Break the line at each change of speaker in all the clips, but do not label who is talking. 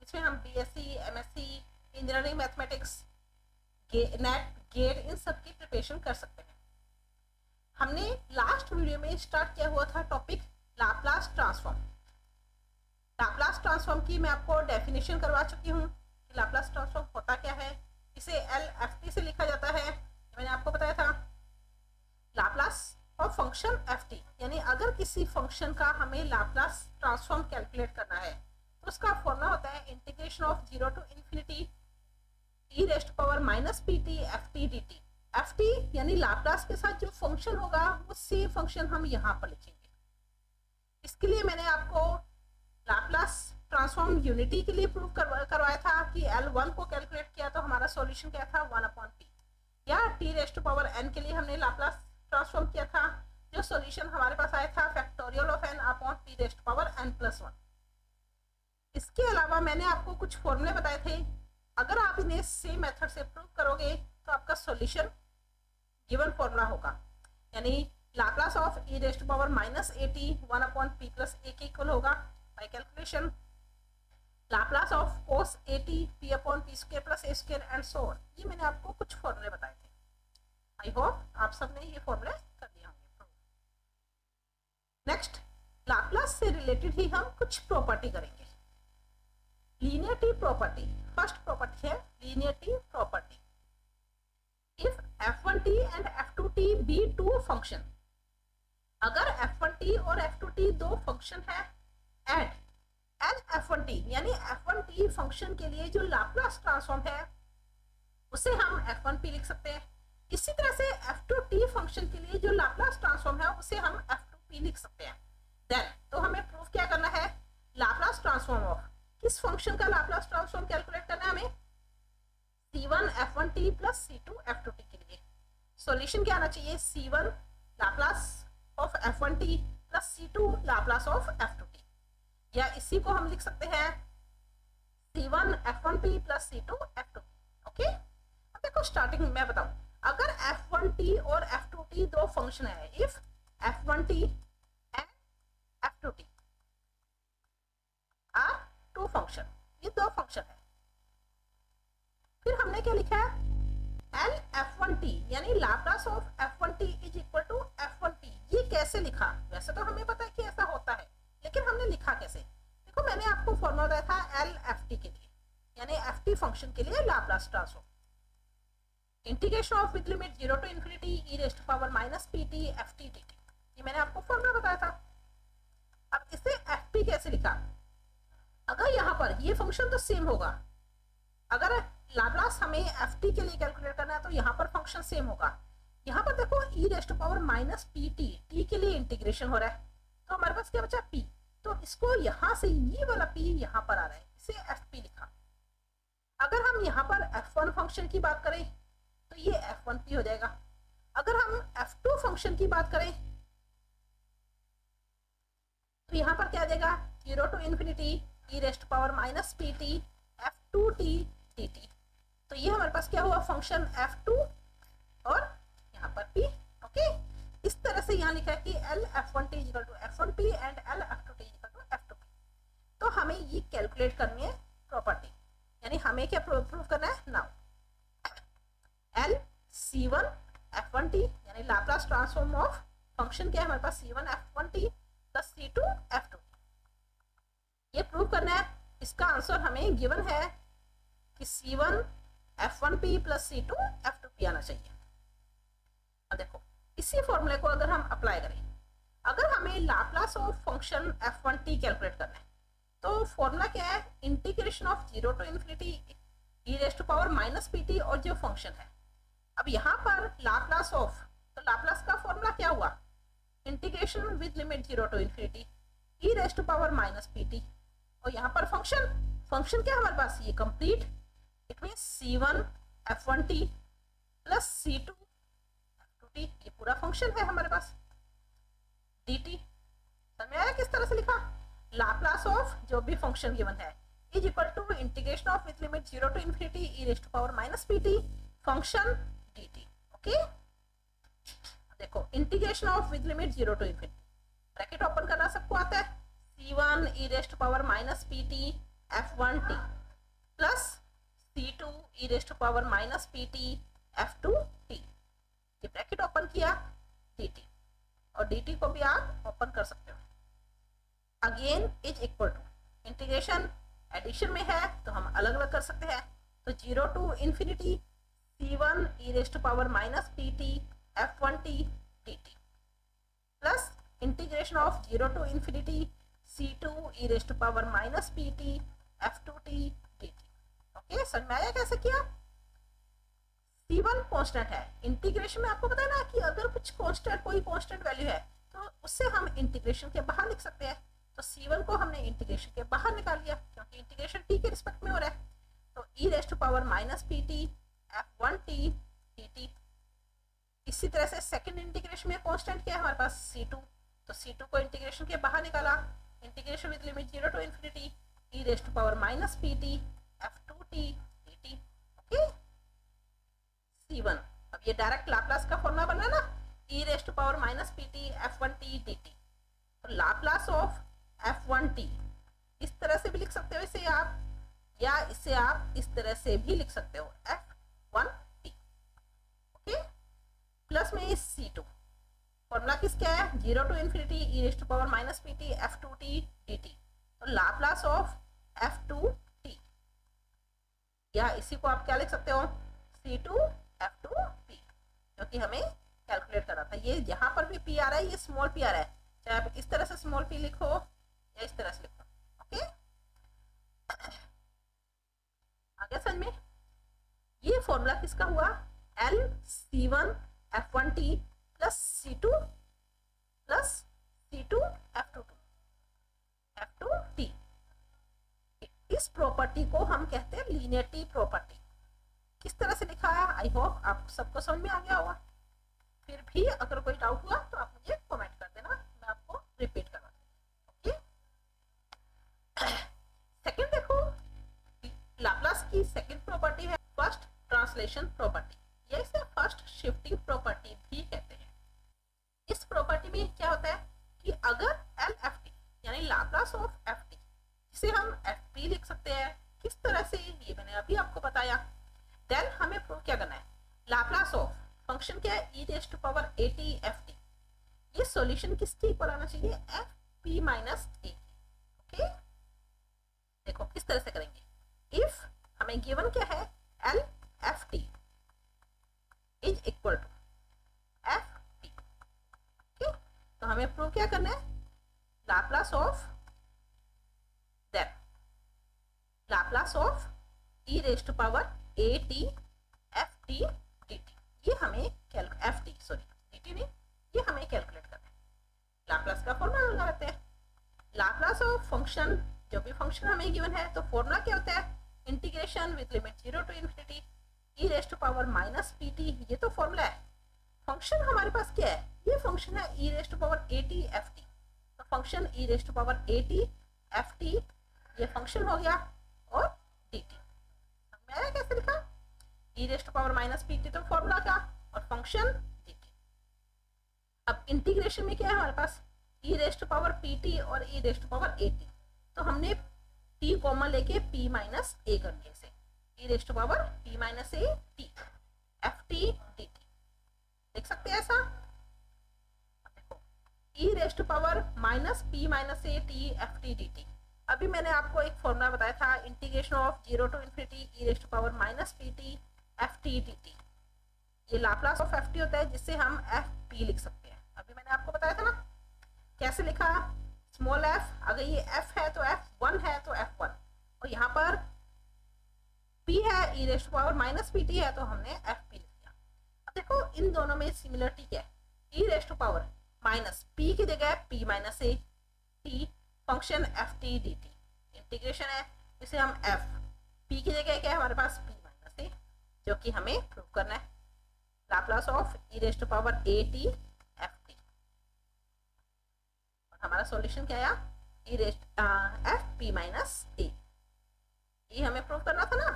जिसमें हम BSc, MSc, engineering mathematics, NET, GATE, इन सब की प्रिपरेशन कर सकते हैं। हमने लास्ट वीडियो में स्टार्ट किया हुआ था topic Laplace transform. Laplace transform की मैं आपको डेफिनेशन करवा चुकी हूँ कि लाप्लास ट्रांसफॉर्म होता क्या है। इसे एलएफटी से लिखा जाता है, मैंने आपको बताया था। लाप्लास ऑफ फंक्शन एफटी, यानी अगर किसी फंक्शन का हमें लाप्लास ट्रांसफॉर्म कैलकुलेट करना है तो उसका फॉर्मूला होता है integration of 0 to infinity e raised power minus P T F T D T. F T यानी लाप्लास के साथ जो फंक्शन होगा वो सेम फंक्शन हम यहाँ पर लिखेंगे। इसके लिए मैंने आपको लाप्लास ट्रांसफॉर्म यूनिटी के लिए प्रूव करवाया था कि L1 को कैलकुलेट किया तो हमारा सॉल्यूशन क्या था 1/p, या t रेस्ट पावर n के लिए हमने लाप्लास ट्रांसफॉर्म किया था, जो सॉल्यूशन हमारे पास आया था factorial of n upon p rest power n+1। इसके अलावा मैंने आपको कुछ फॉर्मूले बताए थे, अगर आप इन्हें सेम मेथड से प्रूव करोगे तो आपका सॉल्यूशन गिवन फॉर्मूला होगा, यानी Laplace of e raised power minus at 1/p plus a के इक्वल होगा by calculation Laplace of cos at p upon p square plus a square and so on. ये मैंने आपको कुछ फॉर्मूले बताए थे। आई होप आप सबने ये फॉर्मूले कर दिए होंगे। नेक्स्ट, लाप्लास से रिलेटेड ही हम कुछ प्रॉपर्टी करेंगे। लीनियरिटी प्रॉपर्टी, फर्स्ट प्रॉपर्टी है linearity property. If f1t and f2t be two function, अगर f1t और f2t दो फंक्शन है एंड f1t यानी f1t फंक्शन के लिए जो लाप्लास ट्रांसफॉर्म है उसे हम f1p लिख सकते हैं। इसी तरह से f2t फंक्शन के लिए जो लाप्लास ट्रांसफॉर्म है उसे हम f2p लिख सकते हैं। देन तो हमें प्रूफ क्या करना है, लाप्लास ट्रांसफॉर्म ऑफ किस फंक्शन का लाप्लास ट्रांसफॉर्म कैलकुलेट करना है हमें, c1 f1t plus c2 f2t के लिए सॉल्यूशन क्या आना चाहिए, c1 Laplace of f1t plus c2 Laplace of f2t, या इसी को हम लिख सकते हैं c1 f1p plus c2 f2p। Okay, अब देखो स्टार्टिंग में मैं बताऊं, अगर f1t और f2t दो फंक्शन है, if f1t and f2t are two function, ये दो फंक्शन है, फिर हमने क्या लिखा है L f1t यानी Laplace of f1t is equal to f1p। ये कैसे लिखा, वैसे तो हमें पता है कि ऐसा होता है, लेकिन हमने लिखा कैसे, देखो मैंने आपको फॉर्मूला दिया था LFT के लिए, यानी FT फंक्शन के लिए Laplace transform integration of with limit 0 to infinity e raised power minus pt ft dt। ये मैंने आपको फॉर्मूला बताया था। अब इसे FP कैसे लिखा, अगर यहाँ पर ये फंक्शन तो सेम होगा, अगर लाप्लास हमें FT के लिए कैलकुलेट करना है तो यहाँ पर फंक्शन सेम होगा। यहाँ पर देखो e raised power minus pt, t के लिए इंटीग्रेशन हो रहा है तो हमारे पास क्या बचा p, तो इसको यहाँ से ये वाला p यहाँ पर आ रहा है, इसे FP लिखा। अगर हम यहाँ पर f1 फंक्शन की बात करें तो ये f1p हो जाएगा। अगर हम f2 फंक्शन की बात करें तो यहाँ पर क्या आ जाएगा 0 to infinity e raised power minus pt f2t dt। तो ये हमारे पास क्या हुआ फंक्शन f2 और यहाँ पर p। ओके, इस तरह से यहाँ लिखा है कि L f1t equal to f1p and L f2t equal to f2p। तो हमें ये कैलकुलेट करनी है प्रॉपर्टी, यानी हमें क्या प्रूव करना है नाउ L c1 f1t यानी लाप्लास ट्रांसफॉर्म ऑफ फंक्शन क्या है हमारे पास c1 f1t plus c2 f2t, ये प्रूव करना है। इसका आंसर हमें गिवन है कि c1 f1p plus c2 f2p आना चाहिए। अब देखो इसी फॉर्मूले को अगर हम अप्लाई करें, अगर हमें Laplace of function f1t calculate करना है तो फॉर्मूला क्या है integration of 0 to infinity e raised power minus pt और जो फंक्शन है। अब यहाँ पर लाप्लास ऑफ, तो लाप्लास का फॉर्मूला क्या हुआ integration with limit 0 to infinity e raised power minus pt, और यहाँ पर फंक्शन क्या हमारे पास ये complete, it mean c1 f1t plus c2 f2t, ये पूरा फंक्शन है हमारे पास dt। समझ में आया किस तरह से लिखा, लाप्लास ऑफ जो भी फंक्शन गिवन है is equal to integration of with limit 0 to infinity e raised power minus pt function dt। Okay, देखो integration of with limit 0 to infinity, bracket open करना सबको आता है, c1 e raised power minus pt f1t plus c2 e raised to power minus P T f2t, ये bracket open किया dt, और dt को भी आप ओपन कर सकते हो। Again is equal to, integration addition में है तो हम अलग अलग कर सकते हैं, तो 0 to infinity c1 e raised to power minus P T f1t dt plus integration of 0 to infinity c2 e raised to power minus P T f2t dt। Okay, समझ में आया कैसे किया? c1 कांस्टेंट है, इंटीग्रेशन में आपको पता है ना कि अगर कुछ कांस्टेंट, कोई कांस्टेंट वैल्यू है तो उससे हम इंटीग्रेशन के बाहर लिख सकते हैं, तो c1 को हमने इंटीग्रेशन के बाहर निकाल लिया क्योंकि इंटीग्रेशन t के रिस्पेक्ट में हो रहा है, तो e raised to power minus P T f1t dt। इसी तरह से सेकंड इंटीग्रेशन में कांस्टेंट क्या है हमारे पास c2, तो c2 को इंटीग्रेशन के बाहर निकाला, integration with limit 0 to infinity e raised to power minus P T f2t dt। Okay, c1, अब ये डायरेक्ट लाप्लास का फॉर्मूला बना ना, e raised to power minus P T f1t dt, तो लाप्लास ऑफ f1t इस तरह से भी लिख सकते हो इसे आप, या इसे आप इस तरह से भी लिख सकते हो f1t। ओके, प्लस में इस c2, फॉर्मूला किसका है 0 to infinity e raised to power minus P T f2t dt, तो लाप्लास ऑफ f2t, या इसी को आप क्या लिख सकते हो c2 f2p, क्योंकि हमें कैलकुलेट करना था। ये यहाँ पर भी p आ रहा है, ये स्मॉल p आ रहा है, चाहे आप इस तरह से स्मॉल p लिखो या इस तरह से लिखो। ओके, आगे समझ में? ये फॉर्मूला किसका हुआ l c1 f1t plus c2 f2t। इस प्रॉपर्टी को हम कहते हैं लीनियरिटी प्रॉपर्टी। किस तरह से लिखा है, आई होप आप सबको समझ में आ गया होगा। फिर भी अगर कोई डाउट हुआ तो आप मुझे कमेंट कर देना, मैं आपको रिपीट करवा दूंगी। ओके, सेकंड देखो, लाप्लास की सेकंड प्रॉपर्टी है फर्स्ट ट्रांसलेशन प्रॉपर्टी, या इसे फर्स्ट शिफ्टिंग प्रॉपर्टी भी कहते हैं। इस प्रॉपर्टी में क्या होता है कि अगर LFT यानी लाप्लास ऑफ FT, जिसे हम FP लिख सकते हैं, किस तरह से ये मैंने अभी आपको बताया, देन हमें प्रूव क्या करना है, लाप्लास ऑफ फंक्शन क्या है e raised to power AT FT, ये सॉल्यूशन किसके इक्वल आना चाहिए FP माइनस A। ओके, देखो किस तरह से करेंगे, इफ हमें गिवन क्या है LFT is equal to FP। Okay, तो हमें प्रूव क्या करना है, Laplace of that Laplace of e raised to power AT FT dt, ये हमें FT सॉरी dt नहीं, ये हमें कैलकुलेट करना है। लाप्लास का फॉर्मूला लगा लेते हैं, लाप्लास ऑफ फंक्शन, जो भी फंक्शन हमें गिवन है, तो फॉर्मूला क्या होता है integration with limit 0 to infinity e raised to power minus P T, ये तो फॉर्मूला है। फंक्शन हमारे पास क्या है, ये फंक्शन है e raised to power AT FT, तो function e raised to power AT FT ये फंक्शन हो गया, और dt मैंने कैसे लिखा e raised to power minus P T, तो फॉर्मूला का, और फंक्शन dt। अब इंटीग्रेशन में क्या है हमारे पास e raised to power P T और e raised to power AT, तो हमने t कॉमन लेके p माइनस a कर दिया, इसे e raised to power p minus a t ft dt देख सकते हैं ऐसा। देखो e raised to power minus p minus a t ft dt, अभी मैंने आपको एक फॉर्मूला बताया था integration of 0 to infinity e raised to power minus P T ft dt, ये लाप्लास ऑफ ft होता है जिससे हम fp लिख सकते हैं। अभी मैंने आपको बताया था ना कैसे लिखा, स्मॉल f, अगर ये f है तो f1 है तो f1, और यहाँ पर p है e raised to power minus P T है तो हमने fp लिख दिया। अब देखो इन दोनों में सिमिलरिटी क्या है, e raised to power minus p की जगह p minus a t function ft dt, integration है इसे हम f, p की जगह क्या है हमारे पास p माइनस a, जो कि हमें प्रूव करना है Laplace of e raised to power AT FT, और हमारा सॉल्यूशन क्या आया e raised FP minus a, ये हमें प्रूव करना था ना।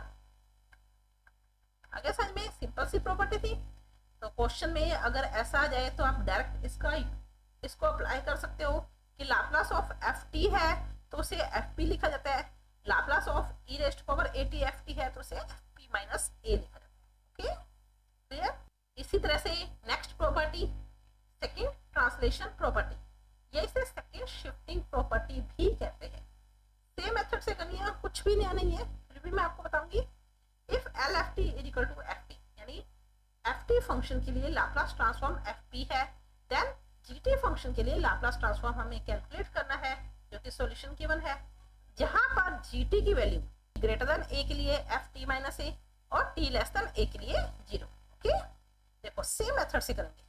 आगे समझ में, सिंपल सी प्रॉपर्टी थी। तो क्वेश्चन में अगर ऐसा आ जाए तो आप डायरेक्ट इसको अप्लाई कर सकते हो कि लाप्लास ऑफ FT है तो उसे FP लिखा जाता है, Laplace of E raised power A T F T है तो उसे एफ पी माइनस ए लिखा जाता है। Okay clear. इसी तरह से next property second translation property, ये इसे सेकेंड शिफ्टिंग प्रॉपर्टी भी कहते हैं। सेम मेथड से करनी है, कुछ भी नया नहीं है, फिर भी मैं आपको बताऊंगी। If L F T is equal to F T, यानी एफ टी फंक्शन के लिए लाप्लास ट्रांसफॉर्म एफ पी है, देन जी टी फंक्शन के लिए लाप्लास ट्रांसफॉर्म हमें कैलकुलेट करना है, जो कि सॉल्यूशन गिवन है, जहां पर जी टी की वैल्यू ग्रेटर देन ए के लिए एफ टी माइनस ए और टी लेस देन ए के लिए 0। ओके देखो सेम मेथड से करेंगे।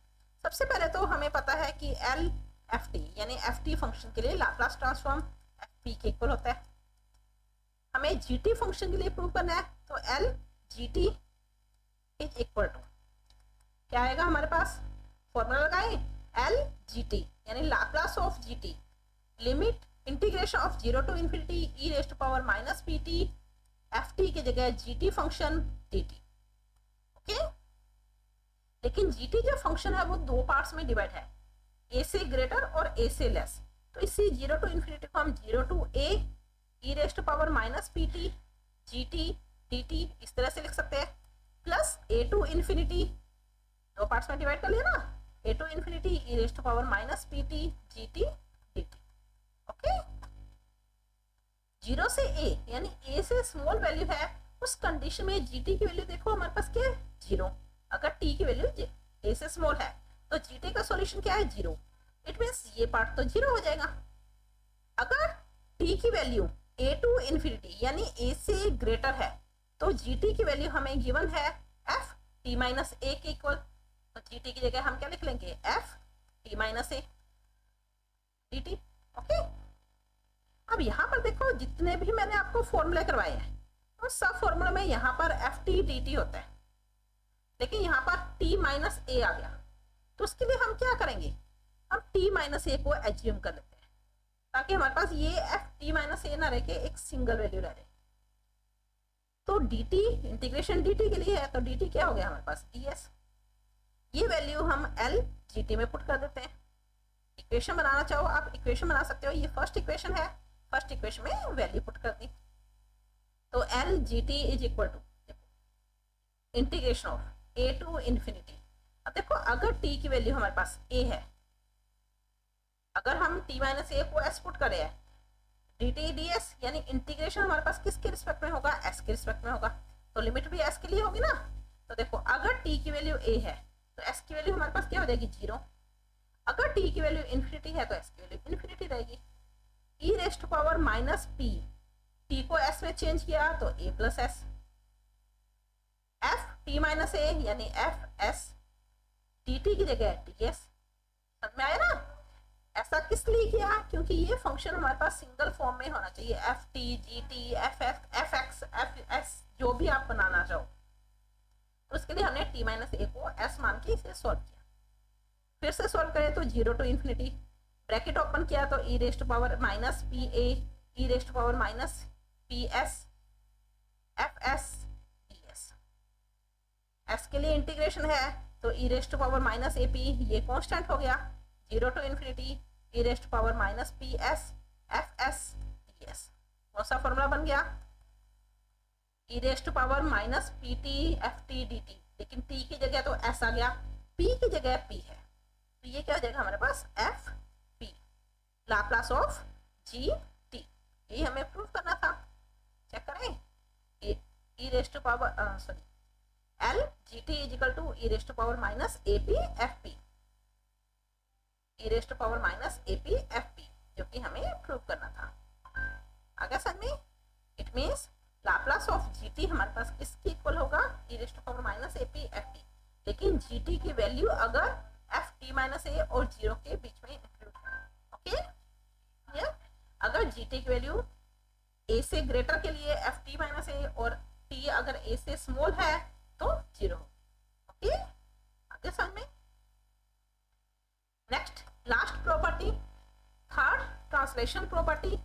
सबसे पहले तो हमें पता है कि एल एफ टी यानी एफ टी फंक्शन के लिए लाप्लास ट्रांसफॉर्म एफ पी के इक्वल होता है। हमें जी टी फंक्शन के लिए प्रूव करना है, तो L G T is equal to क्या आएगा हमारे पास, फॉर्मूला लगाएं, एल जी टी यानी Laplace of ji T limit integration of 0 to infinity e raised power minus P T, F T की जगह G T function D T. Okay लेकिन G T जो फंक्शन है वो दो पार्ट्स में डिवाइड है, ए से ग्रेटर और ए से लेस, तो इसी 0 टू इन्फिनिटी को हम 0 to a e raised power minus P t g t D t इस तरह से लिख सकते हैं, प्लस ए टू इन्फिनिटी दो पार्ट्स में डिवाइड कर लिया ना, a to infinity e raised power minus P t g t D T. Okay 0 से ए यानी ए से स्मॉल वैल्यू है, उस कंडीशन में जी टी की वैल्यू देखो हमारे पास क्या है 0, अगर टी की वैल्यू ए से स्मॉल है तो जी टी का सॉल्यूशन क्या है 0, इट मींस ये पार्ट तो 0 हो जाएगा। अगर टी की वैल्यू ए टू इन्फिनिटी यानी ए से ग्रेटर है तो जी टी की वैल्यू हमें गिवन है एफ टी माइनस ए के इक्वल, तो जी टी की जगह हम क्या लिख लेंगे एफ टी माइनस ए डी टी। ओके अब यहाँ पर देखो जितने भी मैंने आपको फॉर्मूले करवाए हैं तो सब फॉर्मूला में यहाँ पर एफ टी डी टी होता है, लेकिन यहाँ पर टी माइनस ए आ गया, तो उसके लिए हम क्या करेंगे, हम टी माइनस ए को एज्यूम कर लेते हैं ताकि हमारे पास ये एफ टी माइनस ए ना रह के एक सिंगल वैल्यू रह जाए। तो D T integration D T के लिए है, तो डी टी क्या हो गया हमारे पास डी एस, ये वैल्यू हम एल जी टी में पुट कर देते हैं। इक्वेशन बनाना चाहो आप इक्वेशन बना सकते हो, ये फर्स्ट इक्वेशन है, फर्स्ट इक्वेशन में वैल्यू पुट कर दी, तो L G T is equal to integration of A to infinity. अब देखो अगर टी की वैल्यू हमारे पास ए है, अगर हम टी माइनस ए को एस पुट करें डी टी डी एस यानी इंटीग्रेशन हमारे पास किसके रिस्पेक्ट में होगा, एस के रिस्पेक्ट में होगा, तो लिमिट भी एस के लिए होगी ना। तो देखो अगर टी की वैल्यू ए है तो एस की वैल्यू हमारे पास क्या हो जाएगी 0, अगर टी की वैल्यू इन्फिनिटी है तो एस की वैल्यू इन्फिनिटी रहेगी। E raised power minus P, t को एस में चेंज किया तो a plus s, f t minus a यानी एफ एस, टी टी की जगह टी एस। समझ में आया ना, ऐसा किस लिए किया, क्योंकि ये फंक्शन हमारे पास सिंगल फॉर्म में होना चाहिए, F T g T F F F x F S जो भी आप बनाना चाहो, तो उसके लिए हमने टी माइनस ए को एस मान के इसे सॉल्व किया। फिर से सॉल्व करें तो 0 टू इन्फिनिटी, ब्रैकेट ओपन किया तो e raised power minus p a e raised power minus p s f s d s, s के लिए इंटीग्रेशन है तो e raised power minus a p ये कॉन्स्टेंट हो गया, 0 to infinity e raised power minus p s f s d s, कौन सा formula बन गया, e raised power minus P T F T D t, लेकिन टी की जगह तो एस आ गया, पी की जगह पी है, तो ये क्या हो जाएगा हमारे पास f p Laplace of ji t, ये हमें प्रूव करना था। चेक करें, e raised power sorry l G T is equal to e raised power minus a p f p, e raised power minus a p f p, जो कि हमें prove करना था। आगे समझ में, it means Laplace of ji t हमारे पास किसके इक्वल होगा, e raised power minus a p f P, लेकिन जी टी की वैल्यू अगर एफ टी माइनस ए और 0 के बीच में इंक्लूड है। ओके क्लियर, अगर जी टी की वैल्यू ए से ग्रेटर के लिए एफ टी माइनस ए और टी अगर ए से स्मॉल है तो 0। ओके आगे समझ में। Next last property third translation property,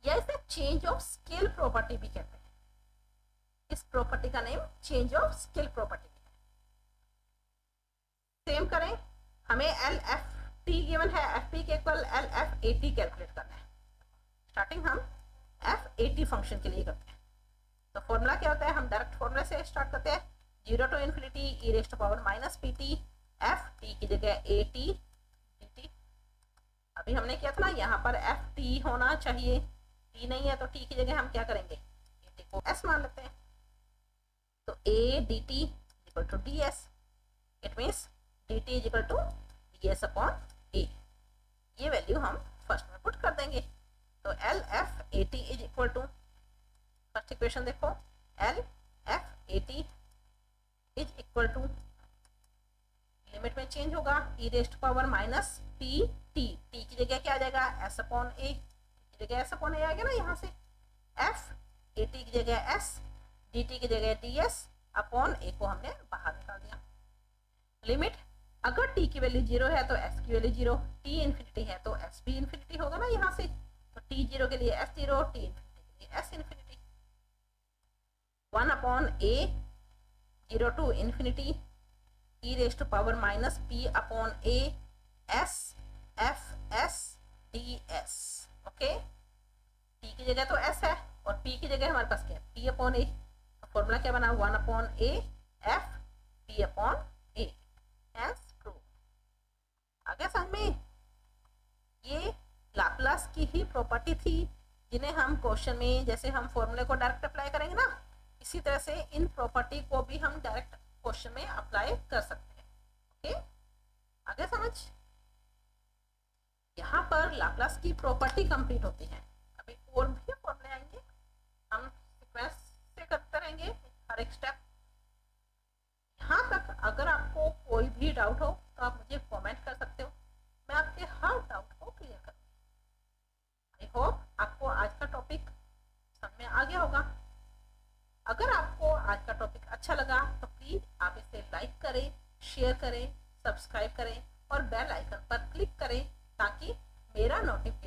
या इसे चेंज ऑफ स्केल प्रॉपर्टी भी कहते हैं। इस प्रॉपर्टी का name change of scale property है। सेम करें, हमें एल एफ टी गिवन है, एफ पी के equal L f a T calculate करना है। स्टार्टिंग हम f80 फंक्शन के लिए करते हैं। तो फॉर्मूला क्या होता है, हम डायरेक्ट फॉर्मूला से स्टार्ट करते हैं, 0 to infinity e raised power minus P T, F T की जगह ए टी डी टी। अभी हमने किया था ना, यहाँ पर एफ टी होना चाहिए, टी नहीं है तो टी की जगह हम क्या करेंगे, ए टी को एस मान लेते हैं। तो a d t equal to d s, it means d t equal to d s upon a. ये वैल्यू हम फर्स्ट में पुट कर देंगे। तो l f a t is equal to, first equation देखो, l f a t is equal to, limit में change होगा, e raised power minus P t, t की जगह क्या आ जाएगा, एस अपॉन ए, की जगह एस अपॉन ए आएगा ना यहाँ से, एफ ए टी की जगह एस, डी टी की जगह डी एस अपॉन ए को हमने बाहर निकाल दिया। लिमिट, अगर t की वैल्यू 0 है तो s की वैल्यू 0, t इन्फिनिटी है तो s भी इन्फिनिटी होगा ना यहाँ से, तो t 0 के लिए s 0, t इन्फिनिटी के लिए s infinity. 1 upon a 0 to infinity e raised to power minus p upon a s f s d s। Okay, t की जगह तो s है और p की जगह हमारे पास क्या है, p अपॉन a। फॉर्मूला क्या बना, 1 upon a f p upon a, ans true. आगे समझ में, ये लाप्लास की ही प्रॉपर्टी थी जिन्हें हम क्वेश्चन में, जैसे हम फॉर्मूले को डायरेक्ट अप्लाई करेंगे ना, इसी तरह से इन प्रॉपर्टी को भी हम डायरेक्ट क्वेश्चन में अप्लाई कर सकते हैं। ओके, आगे समझ, यहाँ पर लाप्लास की प्रॉपर्टी कंप्लीट होती है। अभी और भी फॉर्मूले आएंगे, हम सीक्वेंस से करते रहेंगे हर एक स्टेप। यहाँ तक अगर आपको कोई भी डाउट हो तो आप मुझे कमेंट कर सकते हो, मैं आपके हर डाउट को क्लियर करूँगी। आई होप आपको आज का टॉपिक समझ में आ गया होगा। अगर आपको आज का टॉपिक अच्छा लगा तो प्लीज आप इसे लाइक करें, शेयर करें, सब्सक्राइब करें और बेल आइकन पर क्लिक करें ताकि मेरा नोटिफिकेशन